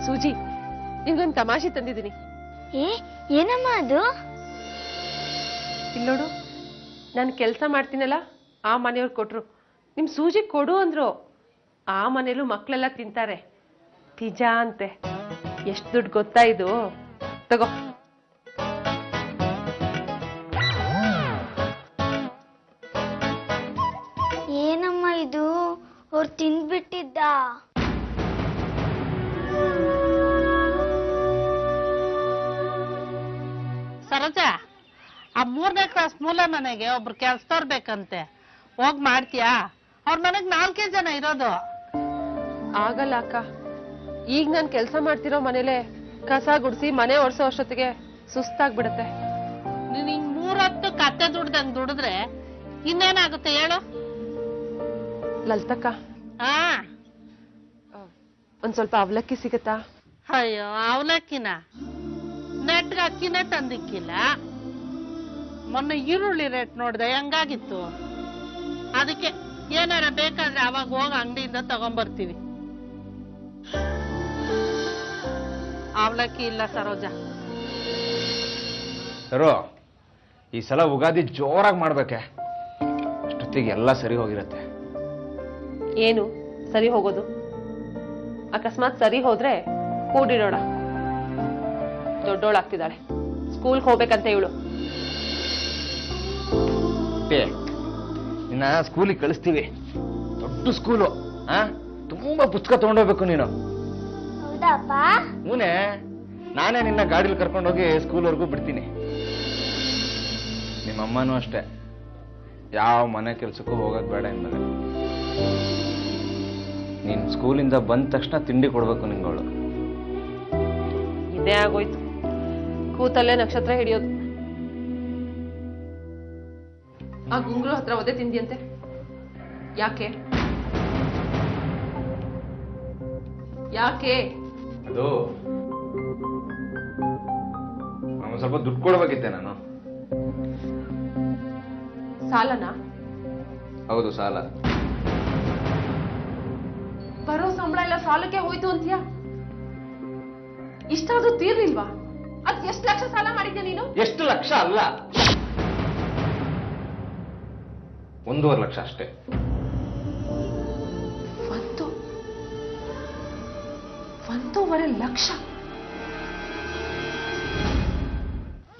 ಸೂಜಿ, ನಿನ್ಗೊಂದು ತಮಾಷೆ ತಂದಿದ್ದೀನಿ. ಏನಮ್ಮ ಅದು? ಇಲ್ಲೋಡು, ನಾನು ಕೆಲಸ ಮಾಡ್ತೀನಲ್ಲ ಆ ಮನೆಯವ್ರು ಕೊಟ್ರು. ನಿಮ್ ಸೂಜಿ ಕೊಡು ಅಂದ್ರು. ಆ ಮನೇಲೂ ಮಕ್ಕಳೆಲ್ಲ ತಿಂತಾರೆ. ಪಿಜ್ಜಾ ಅಂತೆ. ಎಷ್ಟು ದುಡ್ಡು ಗೊತ್ತಾ ಇದು? ತಗೋ. ಏನಮ್ಮ ಇದು? ಅವ್ರು ತಿಂದ್ಬಿಟ್ಟಿದ್ದ? ಸರೋಜಾ, ಆ 3ನೇ ಕ್ಲಾಸ್ ಮೂಲ ಮನೆಗೆ ಒಬ್ರು ಕೆಲ್ಸದವ್ರು ಬೇಕಂತೆ. ಹೋಗ್ ಮಾಡ್ತೀಯಾ? ಅವ್ರ ಮನೆಗ್ 4 ಜನ ಇರೋದು. ಆಗಲ್ಲ ಅಕ್ಕ. ಈಗ ನಾನು ಕೆಲಸ ಮಾಡ್ತಿರೋ ಮನೇಲೆ ಕಸ ಗುಡಿಸಿ ಮನೆ ಒರ್ಸೋ ಅಷ್ಟೊತ್ತಿಗೆ ಸುಸ್ತಾಗ್ಬಿಡತ್ತೆ. ನೀನ್ ಹಿಂಗ್ 3 ಹೊತ್ತು ಕತ್ತೆ ದುಡ್ದಂಗ್ ದುಡಿದ್ರೆ ಇನ್ನೇನಾಗುತ್ತೆ ಹೇಳು? ಲಲಿತಕ್ಕ, ಒಂದ್ ಸ್ವಲ್ಪ ಅವಲಕ್ಕಿ ಸಿಗತ್ತಾ? ಅಯ್ಯೋ, ಅವಲಕ್ಕಿನ ನೆಟ್ಗೆ ಅಕ್ಕಿನೇ ತಂದಿಕ್ಕಿಲ್ಲ. ಮೊನ್ನೆ ಈರುಳ್ಳಿ ರೇಟ್ ನೋಡ್ದೆ ಹೆಂಗಾಗಿತ್ತು. ಅದಕ್ಕೆ ಏನಾರ ಬೇಕಾದ್ರೆ ಅವಾಗ ಹೋಗಿ ಅಂಗಡಿಯಿಂದ ತಗೊಂಡ್ಬರ್ತೀವಿ. ಅವಲಕ್ಕಿ ಇಲ್ಲ ಸರೋಜಾ. ಸರೋ, ಈ ಸಲ ಉಗಾದಿ ಜೋರಾಗಿ ಮಾಡ್ಬೇಕೆ. ಅಷ್ಟೊತ್ತಿಗೆ ಎಲ್ಲ ಸರಿ ಹೋಗಿರತ್ತೆ. ಏನು ಸರಿ ಹೋಗೋದು? ಅಕಸ್ಮಾತ್ ಸರಿ ಹೋದ್ರೆ ಕೂಡಿಡೋಣ. ದೊಡ್ಡೋಳಾಗ್ತಿದ್ದಾಳೆ, ಸ್ಕೂಲ್ಗೆ ಹೋಗ್ಬೇಕಂತ ಇವಳು. ನಿನ್ನ ಸ್ಕೂಲಿಗೆ ಕಳಿಸ್ತೀವಿ. ದೊಡ್ಡ ಸ್ಕೂಲು, ತುಂಬಾ ಪುಸ್ತಕ ತಗೊಂಡೋಗ್ಬೇಕು ನೀನು. ಹೂನೆ, ನಾನೇ ನಿನ್ನ ಗಾಡಿಲಿ ಕರ್ಕೊಂಡೋಗಿ ಸ್ಕೂಲ್ವರೆಗೂ ಬಿಡ್ತೀನಿ. ನಿಮ್ಮಮ್ಮನೂ ಅಷ್ಟೇ, ಯಾವ ಮನೆ ಕೆಲ್ಸಕ್ಕೂ ಹೋಗೋದು ಬೇಡ ಎಂಬುದು. ನೀನ್ ಸ್ಕೂಲಿಂದ ಬಂದ ತಕ್ಷಣ ತಿಂಡಿ ಕೊಡ್ಬೇಕು ನಿಂಗಳು. ಇದೇ ಆಗೋಯ್ತು, ಕೂತಲ್ಲೇ ನಕ್ಷತ್ರ ಹಿಡಿಯೋದು. ಆ ಗುಂಗ್ರು ಹತ್ರ ಒದೆ ತಿಂದಿಯಂತೆ, ಯಾಕೆ? ಯಾಕೆ? ಅದು ಅವನು ಸ್ವಲ್ಪ ದುಡ್ಡು ಕೊಡ್ಬೇಕಿತ್ತೆ. ನಾನು ಸಾಲನಾ? ಹೌದು, ಸಾಲ. ಬರೋ ಸಂಬಳ ಎಲ್ಲ ಸಾಲಕ್ಕೆ ಹೋಯ್ತು ಅಂತೀಯ? ಇಷ್ಟಾದ್ರೂ ತೀರ್ಲಿಲ್ವಾ? ಅದ್ ಎಷ್ಟು ಲಕ್ಷ ಸಾಲ ಮಾಡಿದ್ಯಾ ನೀನು? ಎಷ್ಟು ಲಕ್ಷ ಅಲ್ಲ, 1.5 ಲಕ್ಷ ಅಷ್ಟೇ. 1.5 ಲಕ್ಷ?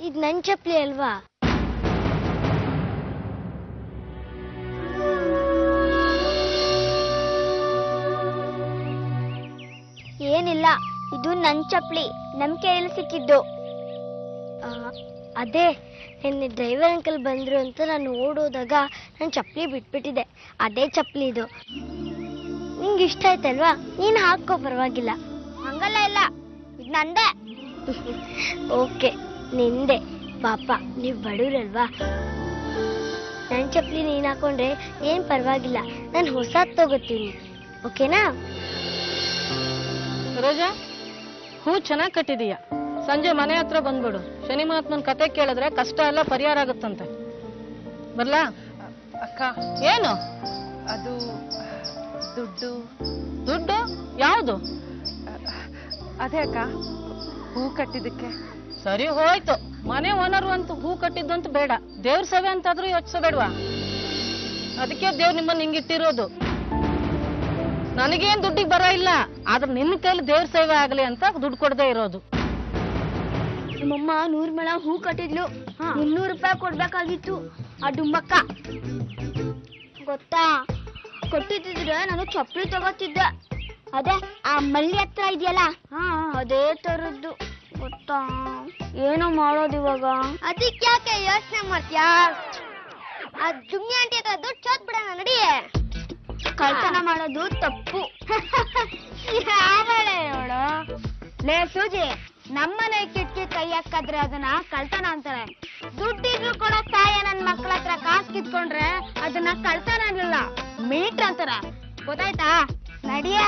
ಇದು ನನ್ ಚಪ್ಲಿ ಅಲ್ವಾ? ಏನಿಲ್ಲ, ಇದು ನನ್ ಚಪ್ಲಿ, ನಮ್ ಕೈಯಲ್ಲಿ ಸಿಕ್ಕಿದ್ದು. ಅದೇ ನಿನ್ನೆ ಡ್ರೈವರ್ ಅಂಕಲ್ ಬಂದ್ರು ಅಂತ ನಾನು ಓಡೋದಾಗ ನನ್ ಚಪ್ಲಿ ಬಿಟ್ಬಿಟ್ಟಿದೆ. ಅದೇ ಚಪ್ಲಿ ಇದು. ನಿಂಗೆ ಇಷ್ಟ ಆಯ್ತಲ್ವಾ? ನೀನ್ ಹಾಕೋ, ಪರವಾಗಿಲ್ಲ. ಹಂಗಲ್ಲ, ಇಲ್ಲ, ಇದು ನಂದೇ. ಓಕೆ, ನಿಂದೆ. ಪಾಪ ನೀವ್ ಬಡವ್ರಲ್ವಾ? ನನ್ ಚಪ್ಲಿ ನೀನ್ ಹಾಕೊಂಡ್ರೆ ಏನ್ ಪರವಾಗಿಲ್ಲ, ನಾನು ಹೊಸದ್ ತಗೋತೀನಿ. ಓಕೆನಾ? ರೋಜಾ, ಹೂ ಚೆನ್ನಾಗಿ ಕಟ್ಟಿದೀಯ. ಸಂಜೆ ಮನೆ ಹತ್ರ ಬಂದ್ಬಿಡು. ಶನಿ ಮಹಾತ್ಮನ್ ಕತೆ ಕೇಳಿದ್ರೆ ಕಷ್ಟ ಎಲ್ಲ ಪರಿಹಾರ ಆಗುತ್ತಂತೆ. ಬರ್ಲಾ? ಅಕ್ಕ, ಏನು ಅದು ದುಡ್ಡು. ದುಡ್ಡು ಯಾವುದು? ಅದೇ ಅಕ್ಕ, ಹೂ ಕಟ್ಟಿದ್ದಕ್ಕೆ. ಸರಿ ಹೋಯ್ತು. ಮನೆ ಓನರು ಅಂತ ಹೂ ಕಟ್ಟಿದ್ದಂತ ಬೇಡ, ದೇವ್ರ ಸೇವೆ ಅಂತಾದ್ರೂ ಯೋಚಿಸಬೇಡ್ವಾ? ಅದಕ್ಕೆ ದೇವ್ರು ನಿಮ್ಮನ್ನ ಹಿಂಗಿಟ್ಟಿರೋದು. ನನಗೇನ್ ದುಡ್ಡಿಗೆ ಬರ ಇಲ್ಲ, ಆದ್ರೆ ನಿನ್ನ ಕೈಲಿ ದೇವ್ರ ಸೇವೆ ಆಗ್ಲಿ ಅಂತ ದುಡ್ಡು ಕೊಡದೇ ಇರೋದು. ನಮ್ಮಮ್ಮ 100 ಮೊಳ ಹೂ ಕಟ್ಟಿದ್ಲು. 200 ರೂಪಾಯಿ ಕೊಡ್ಬೇಕಾಗಿತ್ತು. ಆ ಡುಮ್ಮಕ್ಕ ಗೊತ್ತಾ? ಕೊಟ್ಟಿದ್ರೆ ನಾನು ಚಪ್ಪಲಿ ತಗೋತಿದ್ದೆ. ಅದೇ ಆ ಮಲ್ಲಿ ಹತ್ರ ಇದೆಯಲ್ಲ, ಅದೇ ತರದ್ದು. ಗೊತ್ತಾ? ಏನೋ ಮಾಡೋದು ಇವಾಗ. ಅದಕ್ಕೆ ಯಾಕೆ ಯೋಚನೆ ಮಾಡ್ತೀಯಾ? ಆ ಜುಮ್ನಿ ಆಂಟಿ ಹತ್ರ ದುಡ್ಡು ಚೋತ್ ಬಿಡೋಣ, ನಡಿ. ಕಳ್ತನ ಮಾಡೋದು ತಪ್ಪು. ಅವಳು ಲೇ ಸೂಜಿ, ನಮ್ಮನೆ ಕಿಟಕಿ ಕೈ ಹಾಕದ್ರೆ ಅದನ್ನ ಕಳ್ತನ ಅಂತಾರೆ. ದುಡ್ಡಿದ್ರು ಕೂಡ ತಾಯ ನನ್ ಮಕ್ಳ ಹತ್ರ ಕಾಸು ಕಿತ್ಕೊಂಡ್ರೆ ಅದನ್ನ ಕಳ್ತನ ಅನ್ನಲ್ಲ, ಮೀಟ್ ಅಂತಾರ. ಗೊತ್ತಾಯ್ತಾ? ನಡಿಯ.